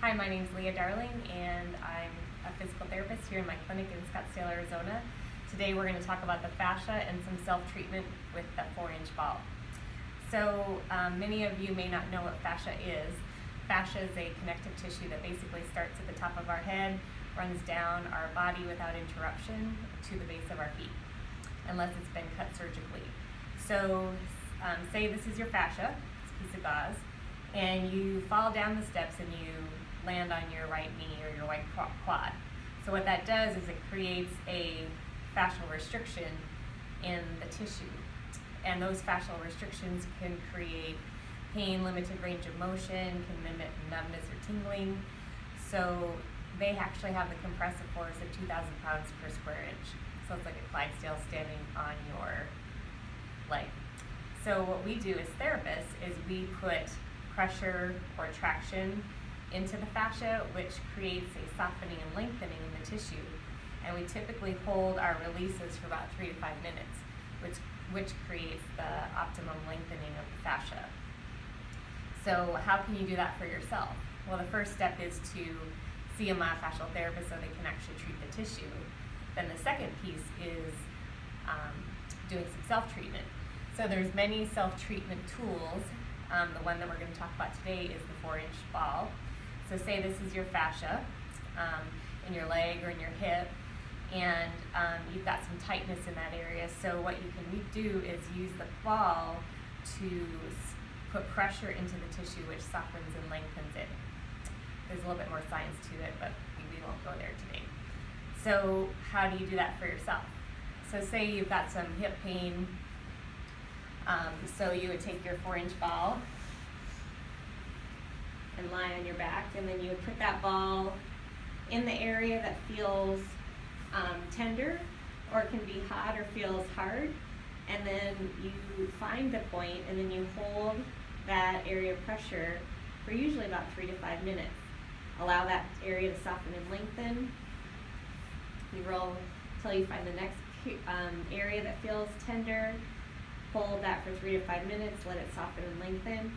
Hi, my name is Leah Darling, and I'm a physical therapist here in my clinic in Scottsdale, Arizona. Today we're going to talk about the fascia and some self-treatment with the 4-inch ball. So many of you may not know what fascia is. Fascia is a connective tissue that basically starts at the top of our head, runs down our body without interruption to the base of our feet, unless it's been cut surgically. So say this is your fascia, it's a piece of gauze, and you fall down the steps and you land on your right knee or your right quad. So what that does is it creates a fascial restriction in the tissue. And those fascial restrictions can create pain, limited range of motion, can mimic numbness or tingling. So they actually have the compressive force of 2,000 pounds per square inch. So it's like a Clydesdale standing on your leg. So what we do as therapists is we put pressure or traction into the fascia, which creates a softening and lengthening in the tissue. And we typically hold our releases for about 3 to 5 minutes, which creates the optimum lengthening of the fascia. So how can you do that for yourself? Well, the first step is to see a myofascial therapist so they can actually treat the tissue. Then the second piece is doing some self-treatment. So there's many self-treatment tools. The one that we're going to talk about today is the 4-inch ball. So say this is your fascia in your leg or in your hip, and you've got some tightness in that area. So what you can do is use the ball to put pressure into the tissue, which softens and lengthens it. There's a little bit more science to it, but we won't go there today. So how do you do that for yourself? So say you've got some hip pain. So you would take your 4-inch ball and lie on your back, and then you would put that ball in the area that feels tender, or it can be hot or feels hard, and then you find the point and then you hold that area of pressure for usually about 3 to 5 minutes. Allow that area to soften and lengthen. You roll until you find the next area that feels tender. Hold that for 3 to 5 minutes, let it soften and lengthen,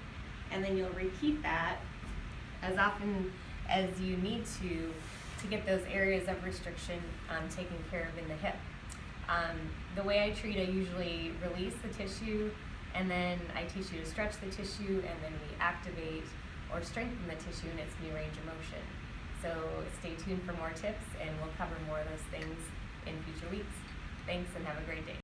and then you'll repeat that as often as you need to get those areas of restriction taken care of in the hip. The way I treat, I usually release the tissue, and then I teach you to stretch the tissue, and then we activate or strengthen the tissue in its new range of motion. So stay tuned for more tips, and we'll cover more of those things in future weeks. Thanks, and have a great day.